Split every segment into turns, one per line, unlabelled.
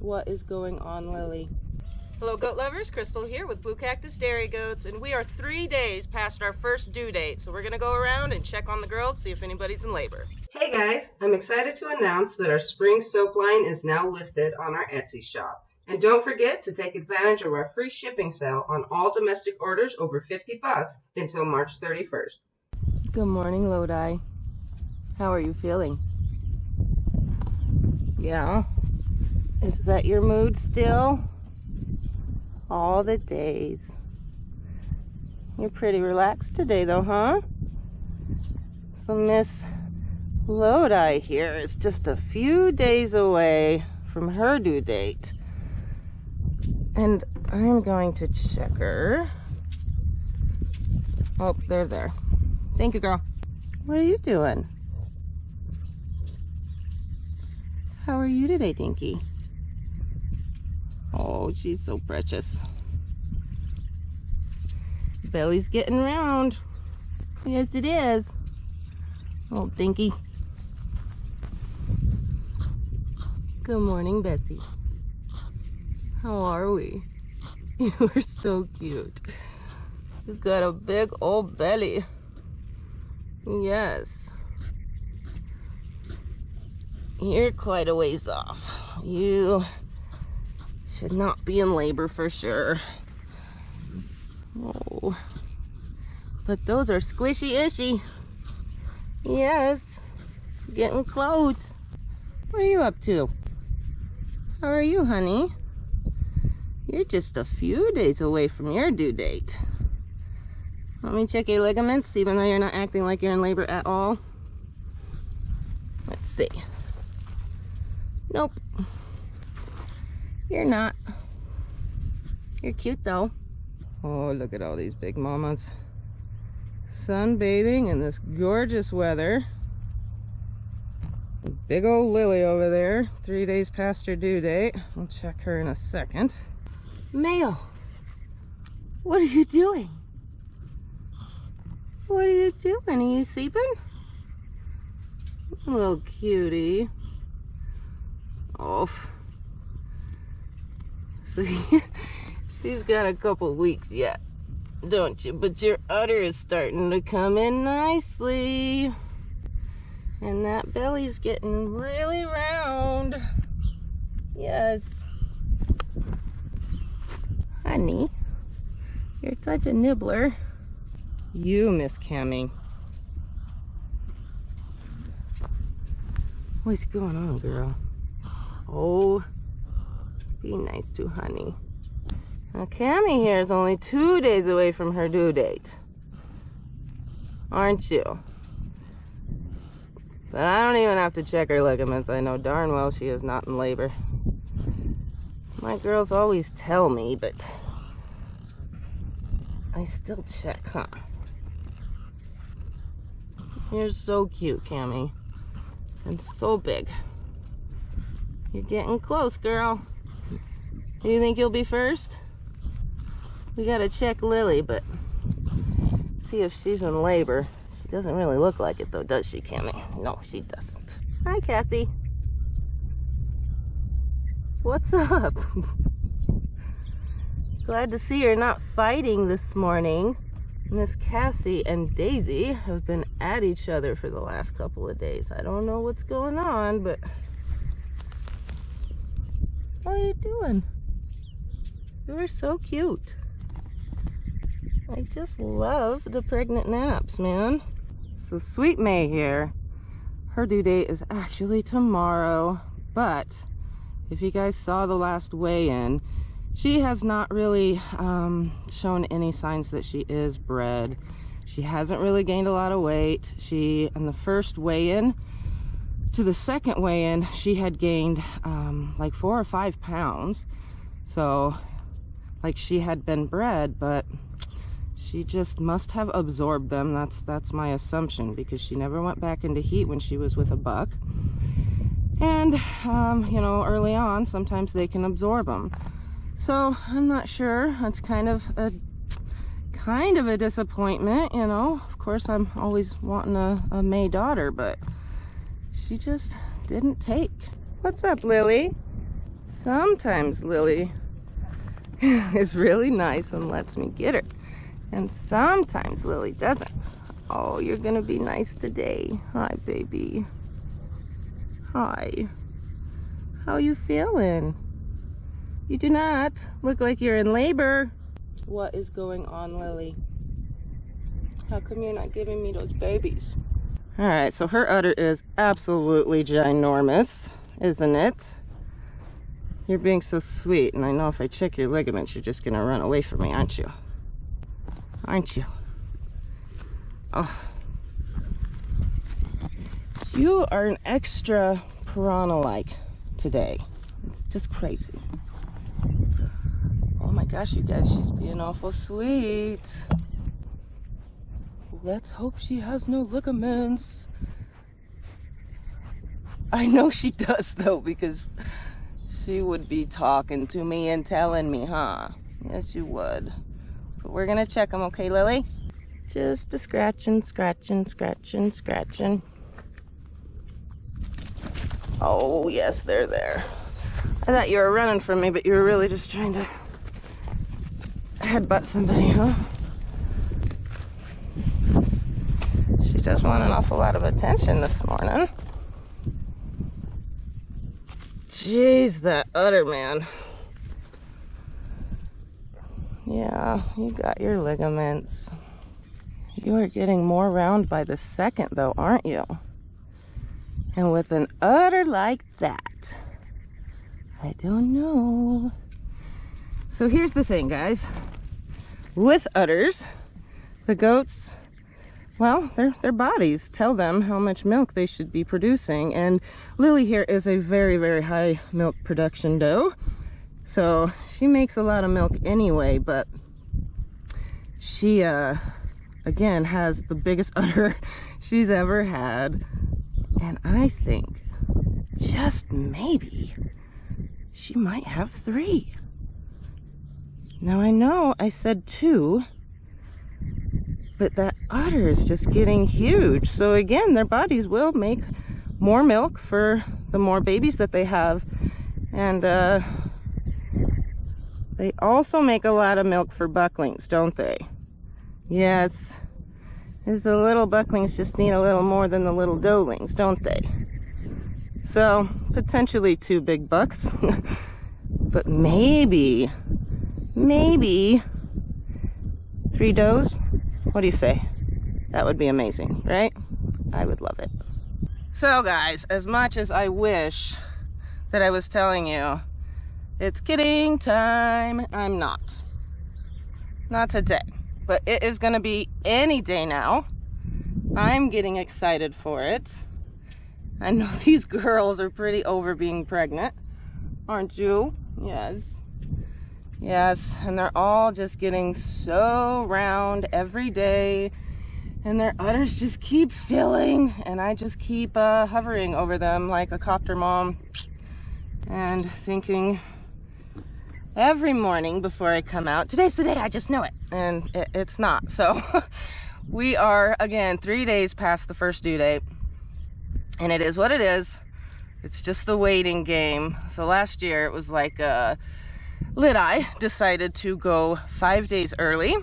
What is going on, Lily?
Hello goat lovers, Crystal here with Blue Cactus Dairy Goats, and we are 3 days past our first due date, so we're gonna go around and check on the girls, see if anybody's in labor.
Hey guys, I'm excited to announce that our spring soap line is now listed on our Etsy shop. And don't forget to take advantage of our free shipping sale on all domestic orders over $50 until March 31st. Good morning, Lodi. How are you feeling? Yeah? Is that your mood still? All the days. You're pretty relaxed today though, huh? So Miss Lodi here is just a few days away from her due date. And I'm going to check her. Oh, they're there. Thank you, girl. What are you doing? How are you today, Dinky? Oh, she's so precious. Belly's getting round. Yes, it is. Oh, Dinky. Good morning, Betsy. How are we? You are so cute. You've got a big old belly. Yes. You're quite a ways off. You should not be in labor for sure. Oh, but those are squishy-ishy. Yes, getting close. What are you up to? How are you, honey? You're just a few days away from your due date. Let me check your ligaments, even though you're not acting like you're in labor at all. Let's see. Nope. You're not. You're cute though. Oh, look at all these big mamas. Sunbathing in this gorgeous weather. Big old Lily over there, 3 days past her due date. I'll check her in a second. Mayo, what are you doing? What are you doing? Are you sleeping? Little cutie. Oh. So she's got a couple weeks yet, don't you? But your udder is starting to come in nicely. And that belly's getting really round. Yes. Honey, you're such a nibbler. You, Miss Cammy. What's going on, girl? Oh, be nice to honey. Now, Cammy here is only 2 days away from her due date. Aren't you? But I don't even have to check her ligaments. I know darn well she is not in labor. My girls always tell me, but I still check, huh? You're so cute, Cammy. And so big. You're getting close, girl. Do you think you'll be first? We gotta check Lily, but see if she's in labor. She doesn't really look like it though, does she, Cammy? No, she doesn't. Hi, Kathy. What's up? Glad to see you're not fighting this morning. Miss Cassie and Daisy have been at each other for the last couple of days. I don't know what's going on, but what are you doing? You are so cute. I just love the pregnant naps, man. So Sweet May here, her due date is actually tomorrow, but if you guys saw the last weigh-in, she has not really shown any signs that she is bred. She hasn't really gained a lot of weight. In the first weigh-in to the second weigh-in, she had gained like 4 or 5 pounds. So like she had been bred, but she just must have absorbed them. That's my assumption, because she never went back into heat when she was with a buck. And you know, early on, sometimes they can absorb them. So I'm not sure. That's kind of a disappointment, you know. Of course, I'm always wanting a May daughter, but she just didn't take. What's up, Lily? Sometimes Lily is really nice and lets me get her. And sometimes Lily doesn't. Oh, you're gonna be nice today. Hi, baby. Hi. How you feeling? You do not look like you're in labor. What is going on, Lily? How come you're not giving me those babies? All right, so her udder is absolutely ginormous, isn't it? You're being so sweet, and I know if I check your ligaments, you're just gonna run away from me, aren't you? Aren't you? Oh. You are an extra piranha-like today. It's just crazy. Oh my gosh, you guys, she's being awful sweet. Let's hope she has no ligaments. I know she does though, because she would be talking to me and telling me, huh? Yes, you would. But we're gonna check them, okay, Lily? Just a scratching, scratching, scratching, scratching. Oh, yes, they're there. I thought you were running from me, but you were really just trying to headbutt somebody, huh? She just want an awful lot of attention this morning. Jeez, that udder, man. Yeah, you got your ligaments. You are getting more round by the second, though, aren't you? And with an udder like that, I don't know. So here's the thing, guys. With udders, the goats, well, their bodies tell them how much milk they should be producing. And Lily here is a very, very high milk production doe. So she makes a lot of milk anyway, but she, again, has the biggest udder she's ever had. And I think, just maybe, she might have 3. Now I know I said 2, but that udder is just getting huge. So again, their bodies will make more milk for the more babies that they have. And they also make a lot of milk for bucklings, don't they? Yes. As the little bucklings just need a little more than the little doelings, don't they? So, potentially 2 big bucks. But maybe 3 does? What do you say? That would be amazing, right? I would love it. So guys, as much as I wish that I was telling you it's kidding time, I'm not. Not today. But it is gonna be any day now. I'm getting excited for it. I know these girls are pretty over being pregnant, aren't you? Yes. Yes, and they're all just getting so round every day, and their udders just keep filling, and I just keep hovering over them like a copter mom and thinking every morning before I come out, today's the day, I just know it. And it's not. So we are, again, 3 days past the first due date, and it is what it is. It's just the waiting game. So last year it was like Lid-Eye decided to go 5 days early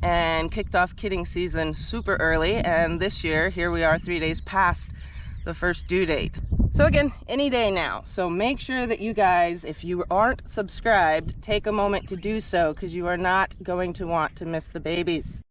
and kicked off kidding season super early, and this year here we are 3 days past the first due date. So again, any day now. So make sure that you guys, if you aren't subscribed, take a moment to do so, because you are not going to want to miss the babies.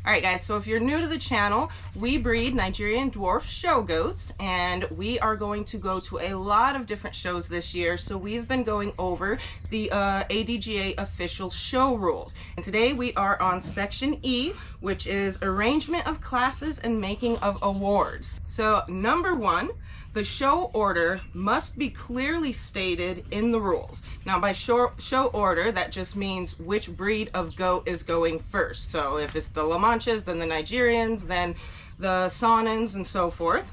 All right, guys, so if you're new to the channel, we breed Nigerian dwarf show goats, and we are going to go to a lot of different shows this year. So we've been going over the ADGA official show rules. And today we are on section E, which is arrangement of classes and making of awards. So number 1, the show order must be clearly stated in the rules. Now by show order, that just means which breed of goat is going first. So if it's the La Manchas, then the Nigerians, then the Saanens, and so forth.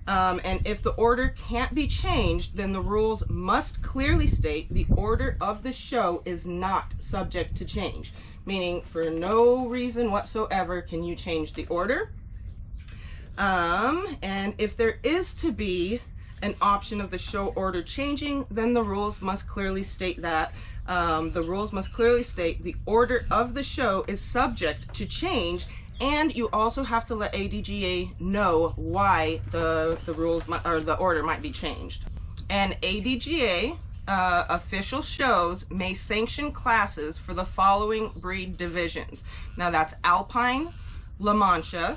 And if the order can't be changed, then the rules must clearly state the order of the show is not subject to change. Meaning, for no reason whatsoever can you change the order. And if there is to be
an option of the show order changing, then the rules must clearly state that. The rules must clearly state the order of the show is subject to change, and you also have to let ADGA know why the rules or the order might be changed. And ADGA official shows may sanction classes for the following breed divisions. Now that's Alpine, La Mancha,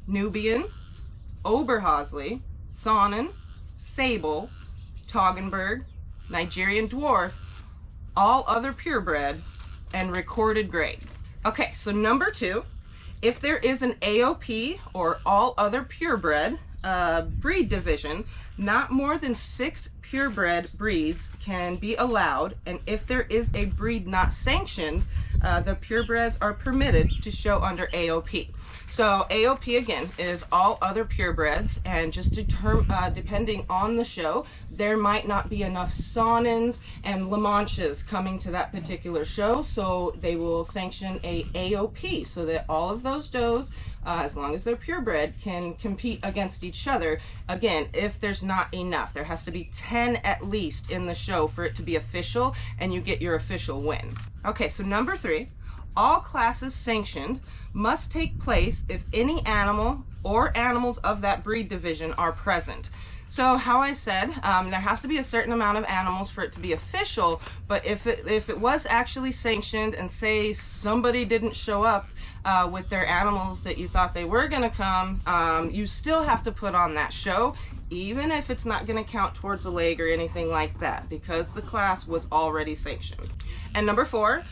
Nubian, Oberhausley, Saanen, Sable, Toggenburg, Nigerian Dwarf, all other purebred, and recorded grade. Okay, so number 2, if there is an AOP or all other purebred breed division, not more than 6 purebred breeds can be allowed, and if there is a breed not sanctioned, the purebreds are permitted to show under AOP. So AOP again is all other purebreds, and just depending on the show, there might not be enough Saanens and La Manchas coming to that particular show, so they will sanction a AOP so that all of those does, as long as they're purebred, can compete against each other. Again, if there's not enough, there has to be 10 at least in the show for it to be official, and you get your official win. Okay, so number 3, all classes sanctioned must take place if any animal or animals of that breed division are present. So how I said, there has to be a certain amount of animals for it to be official, but if it was actually sanctioned and say somebody didn't show up with their animals that you thought they were going to come, you still have to put on that show, even if it's not going to count towards a leg or anything like that, because the class was already sanctioned. And number 4,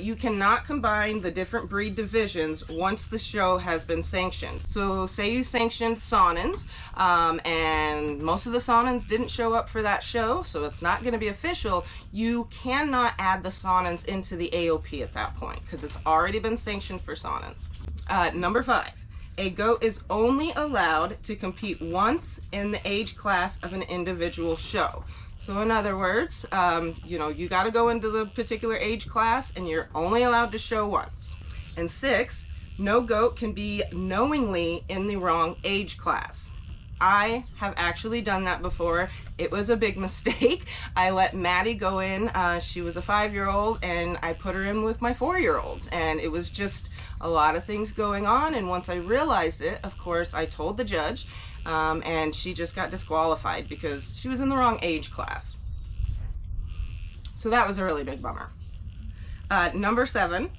you cannot combine the different breed divisions once the show has been sanctioned. So say you sanctioned Saanens, and most of the Saanens didn't show up for that show, so it's not going to be official. You cannot add the Saanens into the AOP at that point, because it's already been sanctioned for Saanens. Number 5. A goat is only allowed to compete once in the age class of an individual show. So in other words, you got to go into the particular age class and you're only allowed to show once. And 6, no goat can be knowingly in the wrong age class. I have actually done that before. It was a big mistake. I let Maddie go in. She was a 5-year-old, and I put her in with my 4-year-olds, and it was just a lot of things going on. And once I realized it, of course, I told the judge, and she just got disqualified because she was in the wrong age class. So that was a really big bummer. Number 7.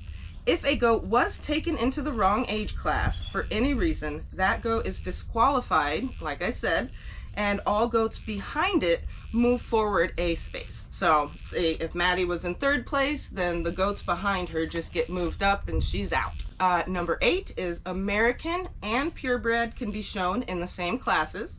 If a goat was taken into the wrong age class for any reason, that goat is disqualified, like I said, and all goats behind it move forward a space. So say if Maddie was in 3rd place, then the goats behind her just get moved up and she's out. Number 8 is American and purebred can be shown in the same classes.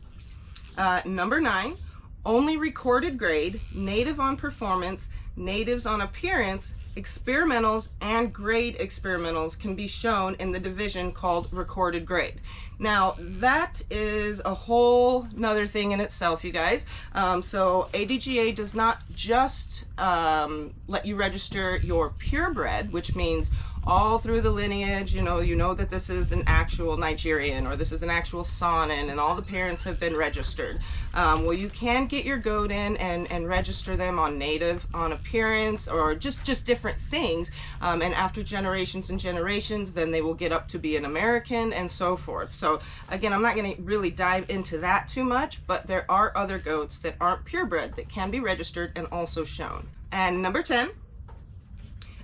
Number 9, only recorded grade, native on performance, natives on appearance, experimentals, and grade experimentals can be shown in the division called recorded grade. Now that is a whole nother thing in itself, you guys. So ADGA does not just let you register your purebred, which means all through the lineage, you know that this is an actual Nigerian or this is an actual Saanen, and all the parents have been registered. Well, you can get your goat in and register them on native, on appearance, or just different things. And after generations and generations, then they will get up to be an American and so forth. So again, I'm not going to really dive into that too much, but there are other goats that aren't purebred that can be registered and also shown. And number 10,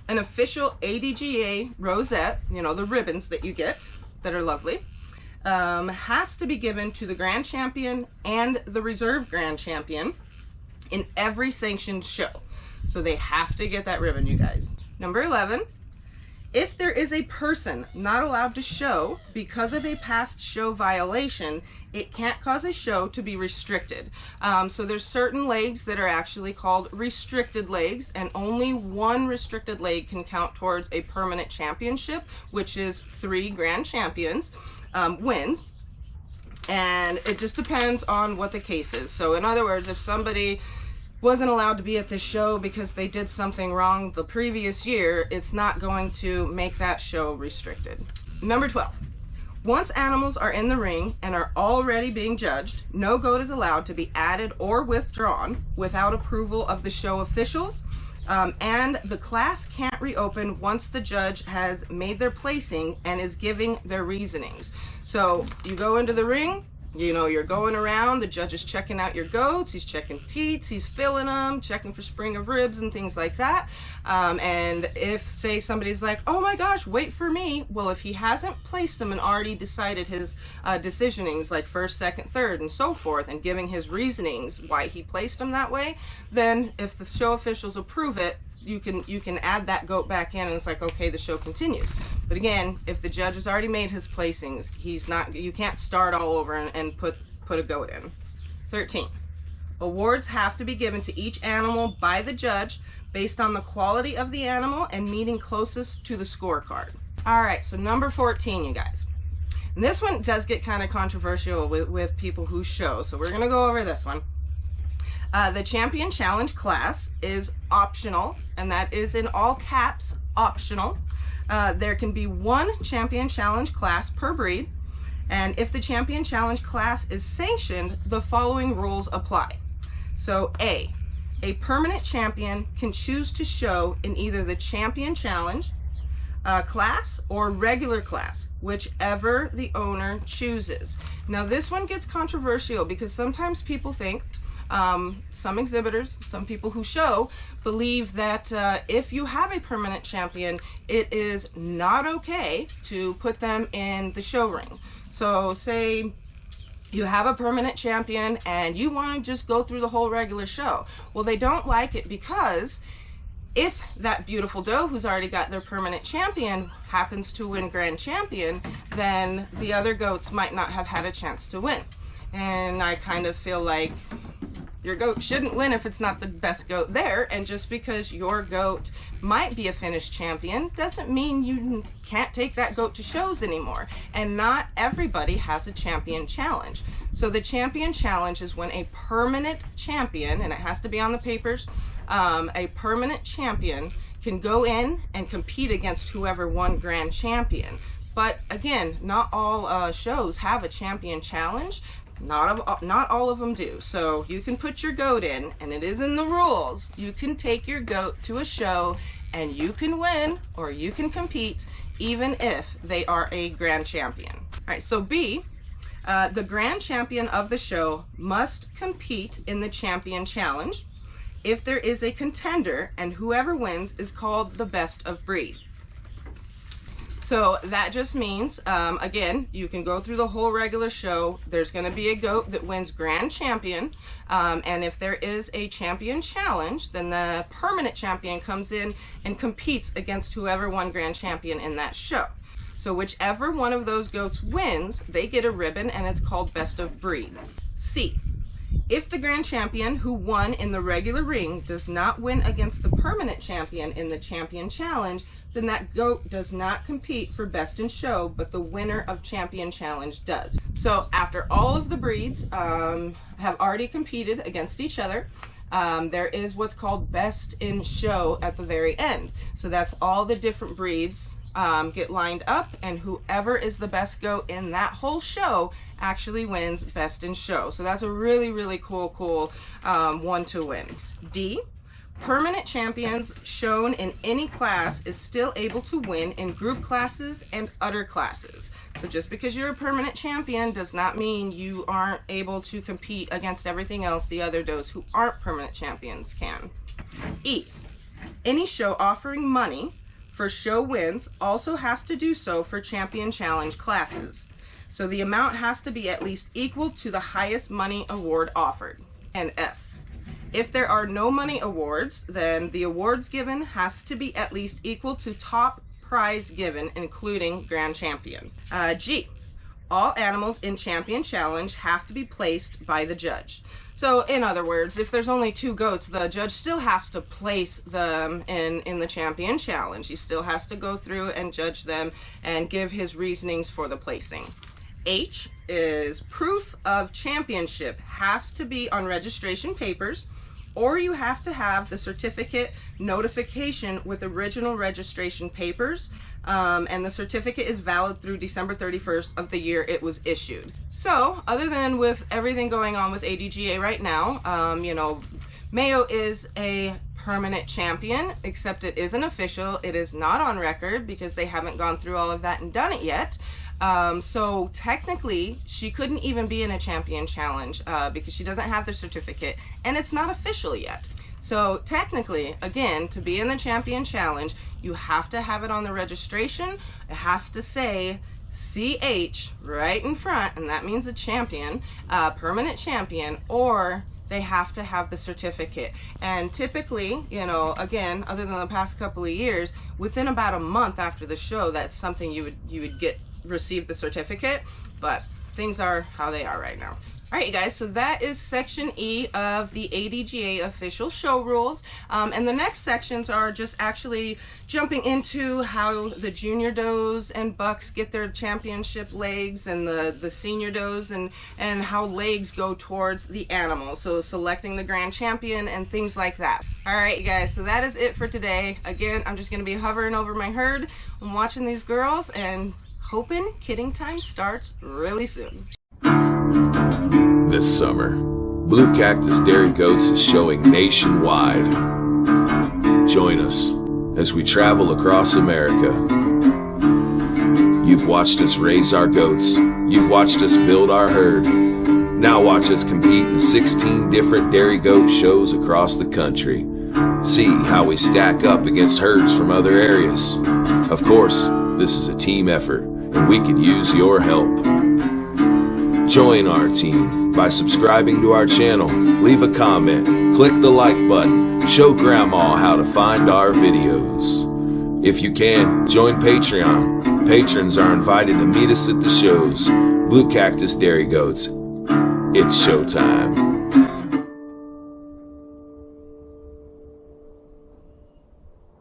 an official ADGA rosette, the ribbons that you get that are lovely, has to be given to the Grand Champion and the Reserve Grand Champion in every sanctioned show. So they have to get that ribbon, you guys. Number 11, if there is a person not allowed to show because of a past show violation, it can't cause a show to be restricted. So there's certain legs that are actually called restricted legs, and only one restricted leg can count towards a permanent championship, which is 3 grand champions wins. And it just depends on what the case is. So in other words, if somebody wasn't allowed to be at this show because they did something wrong the previous year, it's not going to make that show restricted. Number 12. Once animals are in the ring and are already being judged, no goat is allowed to be added or withdrawn without approval of the show officials. And the class can't reopen once the judge has made their placing and is giving their reasonings. So you go into the ring, you know, you're going around, the judge is checking out your goats, he's checking teats, he's filling them, checking for spring of ribs and things like that. And if, say, somebody's like, oh my gosh, wait for me, well, if he hasn't placed them and already decided his decisionings, like first, second, third, and so forth, and giving his reasonings why he placed them that way, then if the show officials approve it, you can add that goat back in, and it's like, okay, the show continues. But again, if the judge has already made his placings, you can't start all over and put a goat in. 13. Awards have to be given to each animal by the judge based on the quality of the animal and meeting closest to the scorecard. All right, so number 14, you guys. And this one does get kind of controversial with people who show, so we're gonna go over this one. The Champion Challenge class is optional, and that is in all caps, optional. There can be one Champion Challenge class per breed, and if the Champion Challenge class is sanctioned, the following rules apply. So A permanent champion can choose to show in either the Champion Challenge class or regular class, whichever the owner chooses. Now this one gets controversial because sometimes people think, some exhibitors, some people who show, believe that if you have a permanent champion, it is not okay to put them in the show ring. So say you have a permanent champion and you want to just go through the whole regular show. Well, they don't like it because if that beautiful doe who's already got their permanent champion happens to win grand champion, then the other goats might not have had a chance to win. And I kind of feel like your goat shouldn't win if it's not the best goat there, and just because your goat might be a finished champion doesn't mean you can't take that goat to shows anymore. And not everybody has a champion challenge. So the champion challenge is when a permanent champion, and it has to be on the papers, a permanent champion can go in and compete against whoever won grand champion. But again, not all shows have a champion challenge. Not all of them do. So you can put your goat in, and it is in the rules. You can take your goat to a show and you can win or you can compete even if they are a grand champion. All right, so B, the grand champion of the show must compete in the champion challenge if there is a contender, and whoever wins is called the best of breed. So that just means, again, you can go through the whole regular show. There's going to be a goat that wins grand champion. And if there is a champion challenge, then the permanent champion comes in and competes against whoever won grand champion in that show. So whichever one of those goats wins, they get a ribbon, and it's called best of breed. C, if the grand champion who won in the regular ring does not win against the permanent champion in the champion challenge, then that goat does not compete for best in show, but the winner of champion challenge does. So after all of the breeds have already competed against each other, there is what's called best in show at the very end. So that's all the different breeds get lined up, and whoever is the best goat in that whole show actually wins best in show. So that's a really, really cool one to win. D, permanent champions shown in any class is still able to win in group classes and other classes. So just because you're a permanent champion does not mean you aren't able to compete against everything else the other does who aren't permanent champions can. E, any show offering money for show wins also has to do so for champion challenge classes. So the amount has to be at least equal to the highest money award offered. And F, if there are no money awards, then the awards given has to be at least equal to top prize given, including grand champion. G, all animals in champion challenge have to be placed by the judge. So in other words, if there's only 2 goats, the judge still has to place them in the champion challenge. He still has to go through and judge them and give his reasonings for the placing. H is proof of championship has to be on registration papers or you have to have the certificate notification with original registration papers, and the certificate is valid through December 31st of the year it was issued. So other than with everything going on with ADGA right now, you know, Mayo is a permanent champion, except it isn't official. It is not on record because they haven't gone through all of that and done it yet. So technically she couldn't even be in a champion challenge because she doesn't have the certificate and it's not official yet. So technically, again, to be in the champion challenge, you have to have it on the registration. It has to say CH right in front, and that means a champion, permanent champion, or they have to have the certificate. And typically, you know, again, other than the past couple of years, within about a month after the show, that's something you would receive the certificate. But things are how they are right now. All right, you guys, so that is section E of the ADGA official show rules. And the next sections are just actually jumping into how the junior does and bucks get their championship legs, and the senior does and how legs go towards the animal. So selecting the grand champion and things like that. All right, you guys, so that is it for today. Again, I'm just gonna be hovering over my herd and watching these girls and hoping kidding time starts really soon.
This summer, Blue Cactus Dairy Goats is showing nationwide. Join us as we travel across America. You've watched us raise our goats. You've watched us build our herd. Now watch us compete in 16 different dairy goat shows across the country. See how we stack up against herds from other areas. Of course, this is a team effort, and we could use your help. Join our team by subscribing to our channel, leave a comment, click the like button, show Grandma how to find our videos. If you can, join Patreon. Patrons are invited to meet us at the shows. Blue Cactus Dairy Goats, it's showtime.